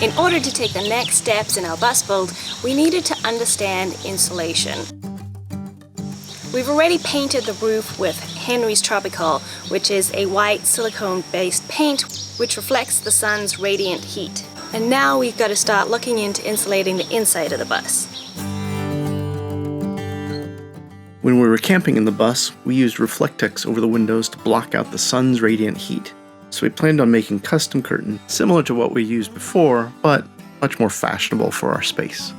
In order to take the next steps in our bus build, we needed to understand insulation. We've already painted the roof with Henry's Tropical, which is a white silicone-based paint which reflects the sun's radiant heat. And now we've got to start looking into insulating the inside of the bus. When we were camping in the bus, we used Reflectex over the windows to block out the sun's radiant heat. So we planned on making custom curtains similar to what we used before, but much more fashionable for our space.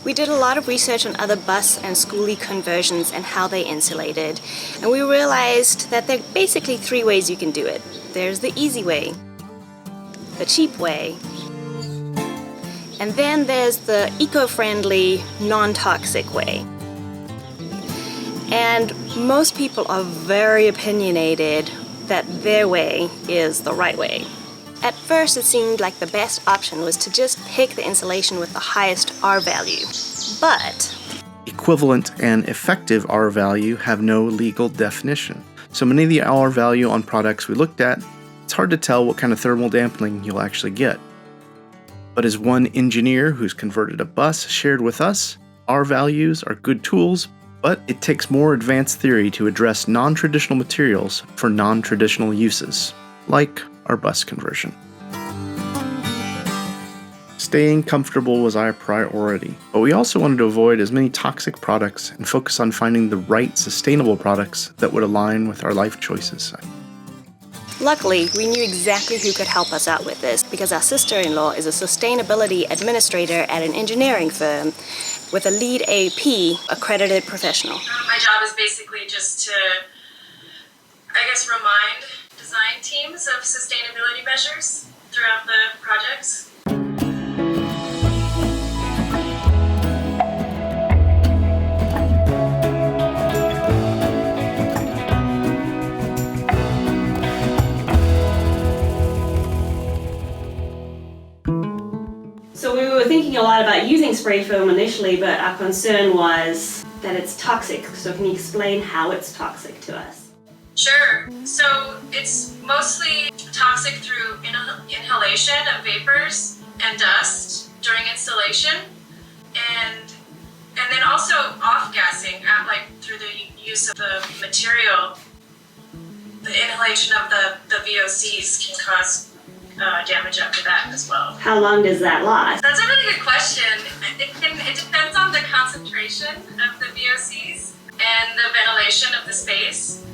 We did a lot of research on other bus and Skoolie conversions and how they insulated, and we realized that there are basically 3 ways you can do it. There's the easy way, the cheap way, and then there's the eco-friendly, non-toxic way. And most people are very opinionated that their way is the right way. At first it seemed like the best option was to just pick the insulation with the highest R value. But equivalent and effective R value have no legal definition. So many of the R value on products we looked at, it's hard to tell what kind of thermal dampening you'll actually get. But as one engineer who's converted a bus shared with us, R values are good tools, but it takes more advanced theory to address non-traditional materials for non-traditional uses, like our bus conversion. Staying comfortable was our priority, but we also wanted to avoid as many toxic products and focus on finding the right sustainable products that would align with our life choices. luckily, we knew exactly who could help us out with this because our sister-in-law is a sustainability administrator at an engineering firm with a LEED AP accredited professional. My job is basically just to, I guess, remind design teams of sustainability measures throughout the projects. So we were thinking a lot about using spray foam initially, but our concern was that it's toxic. So can you explain how it's toxic to us? Sure. So it's mostly toxic through inhalation of vapors and dust during installation, and then also off-gassing, like through the use of the material. The inhalation of the VOCs can cause damage after that as well. How long does that last? That's a really good question. It depends on the concentration of the VOCs and the ventilation of the space.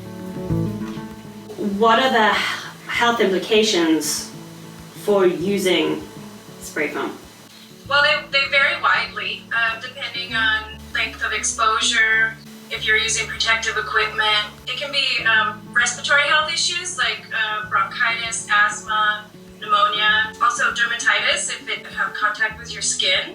What are the health implications for using spray foam? Well, they vary widely depending on length of exposure. If you're using protective equipment, it can be respiratory health issues like bronchitis, asthma, pneumonia, also dermatitis if it have contact with your skin.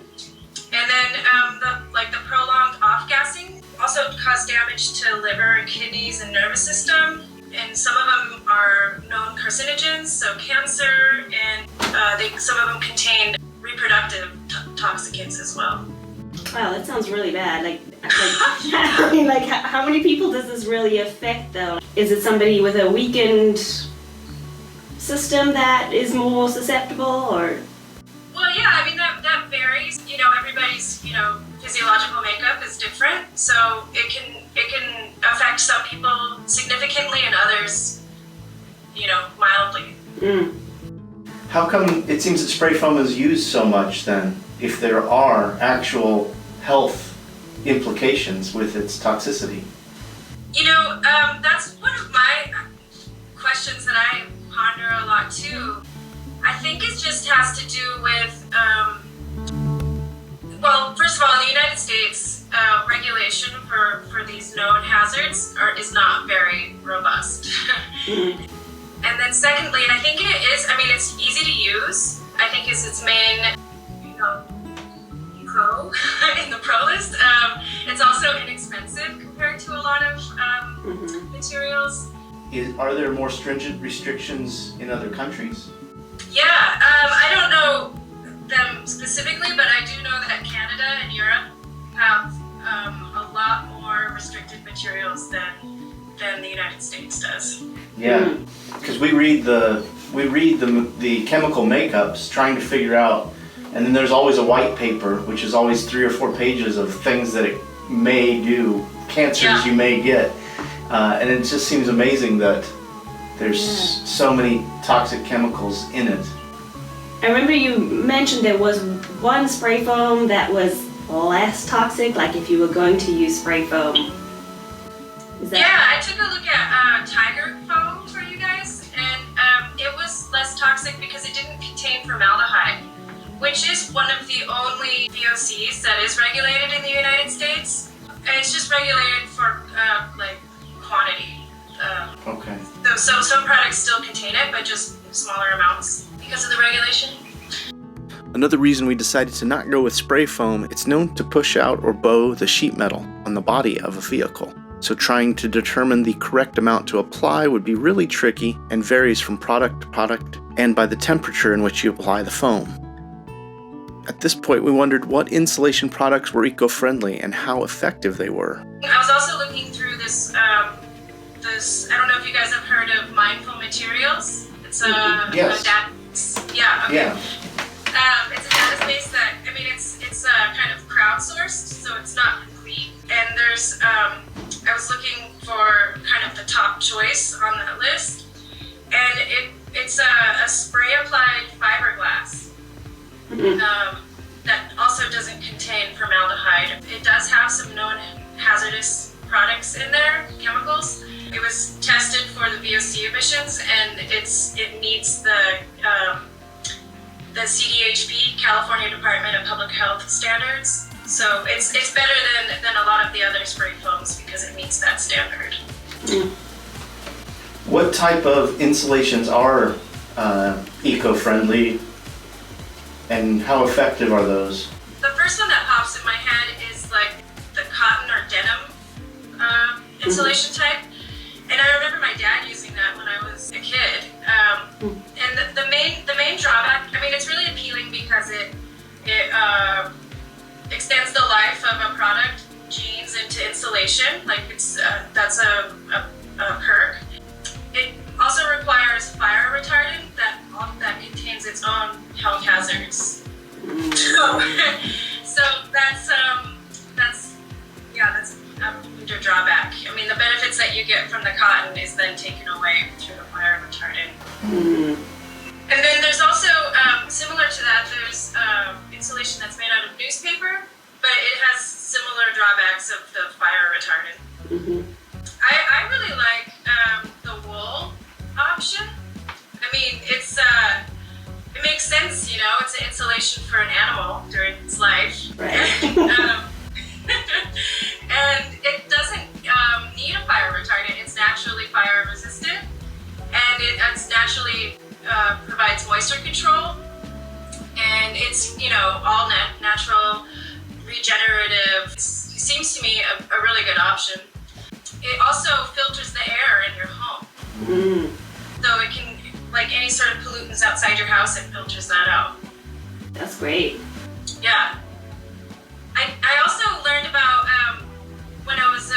And then the prolonged off-gassing also cause damage to liver, kidneys, and nervous system. And some of them are known carcinogens, so cancer, and some of them contain reproductive toxicants as well. Wow, that sounds really bad. How many people does this really affect though? Is it somebody with a weakened system that is more susceptible, or? Well, yeah, I mean that varies. Everybody's physiological makeup is different, so it can affect some people significantly and others, mildly. Mm. How come it seems that spray foam is used so much then, if there are actual health implications with its toxicity? That's one of my questions that I ponder a lot too. I think it just has to do with, first of all, in the United States, regulation for these known hazards is not very robust. Mm. And then secondly, and I think it's easy to use. I think is its main, pro in the pro list. It's also inexpensive compared to a lot of materials. Are there more stringent restrictions in other countries? Yeah, I don't know them specifically, but I do know that Canada and Europe have a lot more restricted materials than the United States does. Yeah, because we read the we read the chemical makeups trying to figure out, and then there's always a white paper, which is always 3 or 4 pages of things that it may do, cancers you may get. And it just seems amazing that there's so many toxic chemicals in it. I remember you mentioned there was one spray foam that was less toxic, like if you were going to use spray foam. I took a look at Tiger foam for you guys, and it was less toxic because it didn't contain formaldehyde, which is one of the only VOCs that is regulated in the United States. And it's just regulated for like quantity. Okay. So some products still contain it, but just smaller amounts because of the regulation. Another reason we decided to not go with spray foam, it's known to push out or bow the sheet metal on the body of a vehicle. So trying to determine the correct amount to apply would be really tricky and varies from product to product and by the temperature in which you apply the foam. At this point, we wondered what insulation products were eco-friendly and how effective they were. I was also looking through this, I don't know if you guys have heard of Mindful Materials. It's a it's a database that, I mean, it's kind of crowdsourced, so it's not complete. And there's, I was looking for kind of the top choice on that list, and it's a spray applied fiberglass. That also doesn't contain formaldehyde. It does have some known hazardous products in there, chemicals. It was tested for the VOC emissions, and it meets the CDHP, California Department of Public Health standards. So it's better than a lot of the other spray foams because it meets that standard. What type of insulations are eco-friendly, and how effective are those? The first one that pops in my head is like the cotton or denim insulation type. And I remember my dad using that when I was a kid. And the main drawback, I mean, it's really appealing because it extends the life of a product, jeans, into insulation. Like that's a perk. It also requires fire retardant that contains its own health hazards. So that's a major drawback. I mean, the benefits that you get from the cotton is then taken away through the fire retardant. And then there's also, similar to that, there's insulation that's made out of newspaper, but it has similar drawbacks of the fire retardant. I really like the wool option. I mean, it makes sense, you know, it's an insulation for an animal during its life. Right. And it doesn't need a fire retardant. It's naturally fire resistant, and it's naturally provides moisture control, and it's, you know, all natural, regenerative. It seems to me a really good option. It also filters the air in your home. So it can, like any sort of pollutants outside your house, it filters that out. That's great. Yeah. I also learned about when I was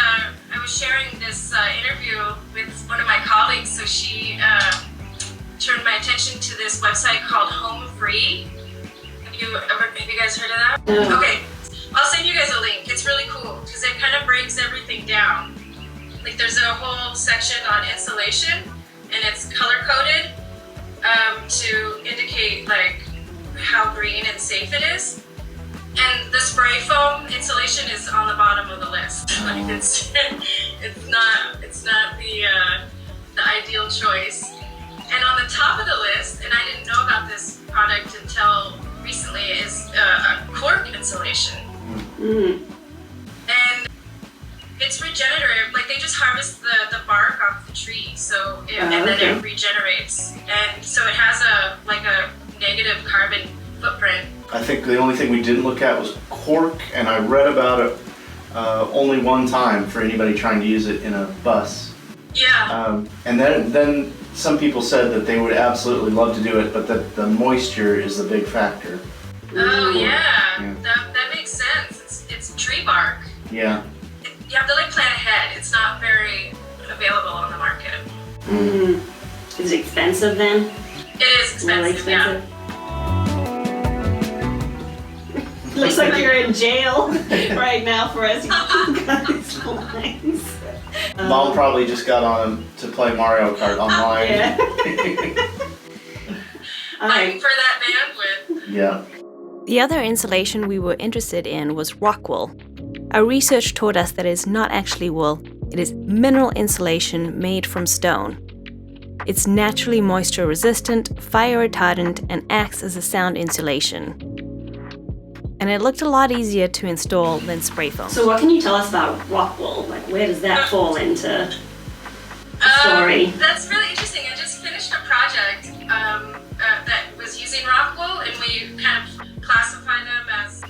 sharing this interview with one of my colleagues. So she turned my attention to this website called Home Free. Have you guys heard of that? No. Okay, I'll send you guys a link. It's really cool because it kind of breaks everything down. Like there's a whole section on insulation, and it's color coded to indicate like how green and safe it is. And the spray foam insulation is on the bottom of the list. Like it's not the ideal choice. And on the top of the list, and I didn't know about this product until recently, is cork insulation. And it's regenerative. Like they just harvest the bark off the tree, and then it regenerates. And so it has a negative carbon footprint. I think the only thing we didn't look at was cork, and I read about it only one time for anybody trying to use it in a bus. Yeah. And then some people said that they would absolutely love to do it, but that the moisture is the big factor. Oh yeah. That makes sense. It's tree bark. Yeah. You have to like plan ahead. It's not very available on the market. Is it expensive then? It is expensive, Really expensive. Looks like you're in jail right now for us. You've got these lines. Mom probably just got on to play Mario Kart online. Yeah. All Fighting right. for that bandwidth. Yeah. The other insulation we were interested in was Rockwool. Our research taught us that it is not actually wool, it is mineral insulation made from stone. It's naturally moisture resistant, fire retardant, and acts as a sound insulation. And it looked a lot easier to install than spray foam. So what can you tell us about Rockwool? Like, where does that fall into the story? That's really interesting. I just finished a project that was using Rockwool, and we kind of classify them as,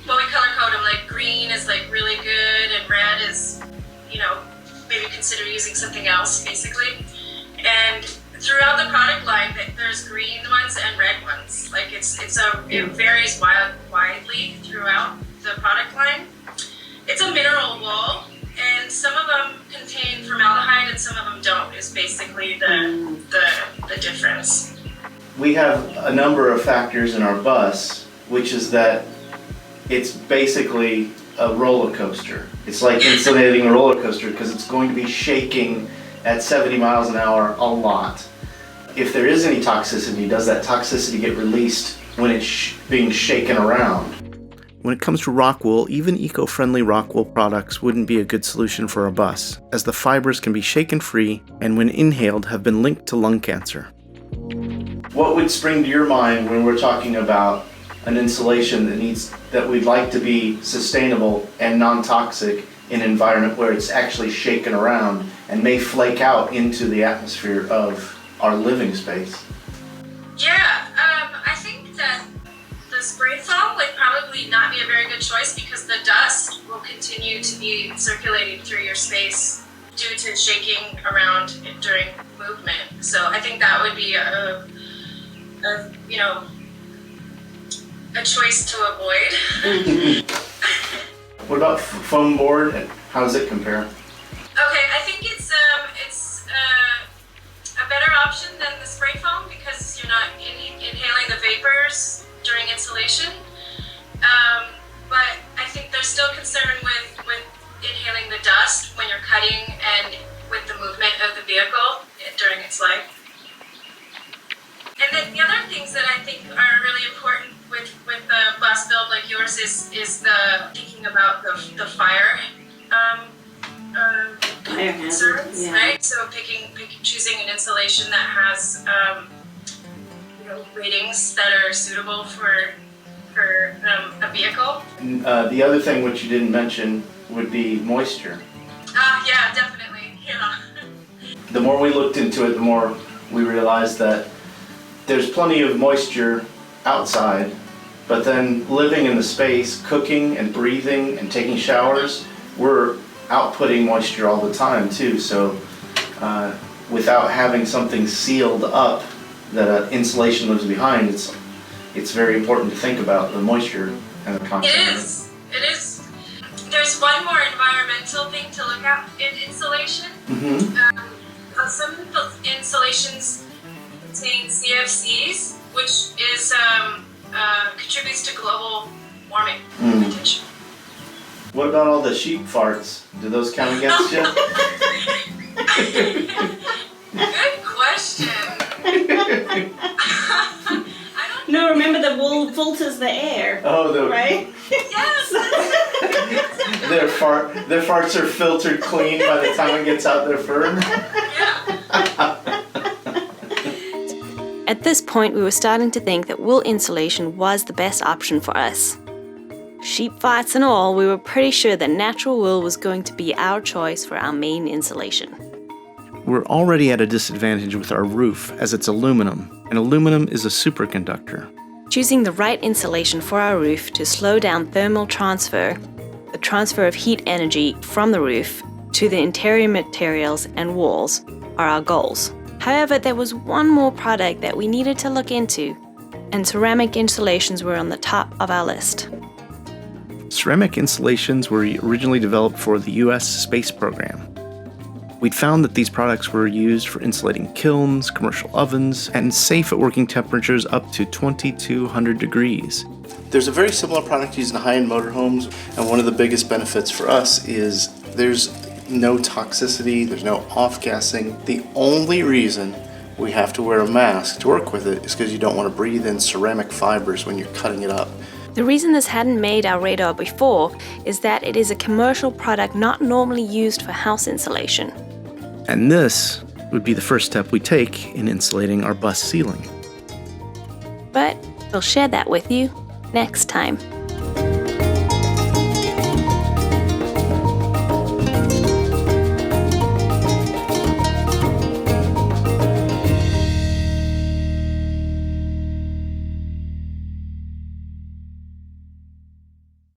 well, we color code them. Like green is like really good, and red is, maybe consider using something else, basically. And throughout the product line, there's green ones and red ones. Like it varies widely throughout the product line. It's a mineral wool, and some of them contain formaldehyde and some of them don't. Is basically the difference. We have a number of factors in our bus, which is that it's basically a roller coaster. It's like insulating a roller coaster because it's going to be shaking at 70 miles an hour a lot. If there is any toxicity, does that toxicity get released when it's being shaken around? When it comes to Rockwool, even eco-friendly Rockwool products wouldn't be a good solution for a bus, as the fibers can be shaken free and when inhaled have been linked to lung cancer. What would spring to your mind when we're talking about an insulation that we'd like to be sustainable and non-toxic in an environment where it's actually shaken around and may flake out into the atmosphere of our living space? Yeah, I think that the spray foam would probably not be a very good choice because the dust will continue to be circulating through your space due to shaking around during movement. So I think that would be a choice to avoid. What about foam board, and how does it compare? Okay, I think it's a better option than the spray foam because you're not inhaling the vapors during insulation. But I think there's still concern with inhaling the dust when you're cutting and with the movement of the vehicle during its life. And then the other things that I think are really important with the bus build like yours is the thinking about the fire concerns, yeah. right? So choosing an insulation that has ratings that are suitable for a vehicle. The other thing which you didn't mention would be moisture. Yeah, definitely. Yeah. The more we looked into it, the more we realized that there's plenty of moisture outside, but then living in the space, cooking and breathing and taking showers, we're outputting moisture all the time too. So without having something sealed up that insulation leaves behind, it's very important to think about the moisture and the content. It is. There's one more environmental thing to look at in insulation. Mm-hmm. Some of the insulations contain CFCs, which is contributes to global warming potential. What about all the sheep farts? Do those count against you? Good question. No, remember the wool filters the air. Oh, right? Yes. Their farts are filtered clean by the time it gets out their fur. Yeah. At this point, we were starting to think that wool insulation was the best option for us. Sheep farts and all, we were pretty sure that natural wool was going to be our choice for our main insulation. We're already at a disadvantage with our roof as it's aluminum, and aluminum is a superconductor. Choosing the right insulation for our roof to slow down thermal transfer, the transfer of heat energy from the roof to the interior materials and walls, are our goals. However, there was one more product that we needed to look into, and ceramic insulations were on the top of our list. Ceramic insulations were originally developed for the U.S. space program. We'd found that these products were used for insulating kilns, commercial ovens, and safe at working temperatures up to 2200 degrees. There's a very similar product used in high-end motorhomes, and one of the biggest benefits for us is there's no toxicity, there's no off-gassing. The only reason we have to wear a mask to work with it is because you don't want to breathe in ceramic fibers when you're cutting it up. The reason this hadn't made our radar before is that it is a commercial product not normally used for house insulation. And this would be the first step we take in insulating our bus ceiling. But we'll share that with you next time.